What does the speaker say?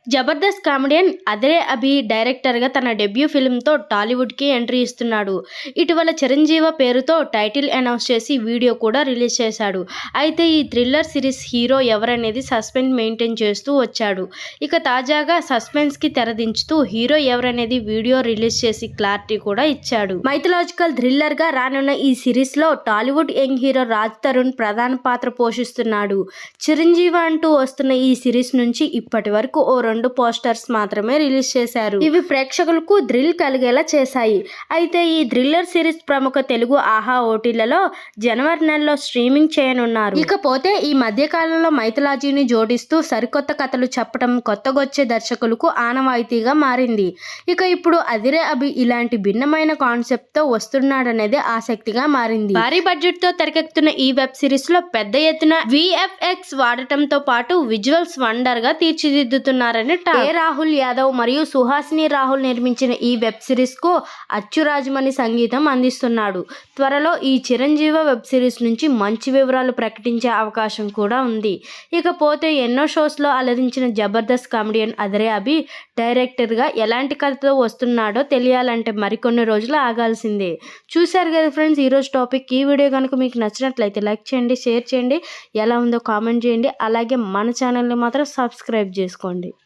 Jabardasth comedian అదిరే అభి డైరెక్టర్గా తన debut ఫిల్మ్తో టాలీవుడ్కి entry ఇస్తున్నాడు. ఇటీవల చిరంజీవి పేరుతో టైటిల్ అనౌన్స్ చేసి వీడియో కూడా రిలీజ్ చేశాడు. అయితే ఈ థ్రిల్లర్ సిరీస్ హీరో ఎవరనేది సస్పెన్స్ మెయింటైన్ చేస్తూ వచ్చాడు. ఇక తాజాగా సస్పెన్స్కి తెరదించుతూ హీరో ఎవరనేది వీడియో రిలీజ్ చేసి క్లారిటీ కూడా ఇచ్చాడు. మైథలాజికల్ థ్రిల్లర్గా రానున్న ఈ సిరీస్లో టాలీవుడ్ యంగ్ హీరో రాజ్ తరుణ్ ప్రధాన పాత్ర పోషిస్తున్నాడు. చిరంజీవి అంటూ వస్తున్న ఈ సిరీస్ నుంచి ఇప్పటి వరకు ఓ 2 పోస్టర్స్ మాత్రమే రిలీజ్ చేశారు. ఇవి ప్రేక్షకులకు థ్రిల్ కలిగేలా చేశాయి. అయితే ఈ థ్రిల్లర్ సిరీస్ ప్రముఖ తెలుగు ఆహా ఓటీలలో జనవరి నెలలో స్ట్రీమింగ్ చేయనున్నారు. ఇకపోతే ఈ మధ్య కాలంలో మైథలాజీని జోడిస్తూ సరికొత్త కథలు చెప్పడం కొత్తగొచ్చే దర్శకులకు ఆనవాయితీగా మారింది. ఇక ఇప్పుడు అదిరే అభి ఇలాంటి భిన్నమైన కాన్సెప్ట్ తో వస్తున్నాడనేది ఆసక్తిగా మారింది. భారీ బడ్జెట్ తో తెరకెక్కుతున్న ఈ వెబ్ సిరీస్ లో పెద్ద ఎత్తున విఎఫ్ఎక్స్ వాడటంతో పాటు విజువల్స్ వండర్ గా తీర్చిదిద్దుతున్నారని రాహుల్ యాదవ్ మరియు సుహాసిని రాహుల్ నిర్మించిన ఈ వెబ్ సిరీస్ కు అచ్చు రాజమణి సంగీతం అందిస్తున్నాడు. త్వరలో ఈ చిరంజీవి వెబ్ సిరీస్ నుంచి మంచి వివరాలు ప్రకటించే అవకాశం కూడా ఉంది. ఇకపోతే ఎన్నో షోస్ లో అలరించిన జబర్దస్త్ కామెడియన్ అదిరే అభి డైరెక్టర్ గా ఎలాంటి కథతో వస్తున్నాడో తెలియాలంటే మరికొన్ని రోజులు ఆగాల్సిందే. చూశారు కదా ఫ్రెండ్స్, ఈరోజు టాపిక్. ఈ వీడియో కనుక మీకు నచ్చినట్లయితే లైక్ చేయండి, షేర్ చేయండి, ఎలా ఉందో కామెంట్ చేయండి. అలాగే మన ఛానల్ని మాత్రం సబ్స్క్రైబ్ చేసుకోండి.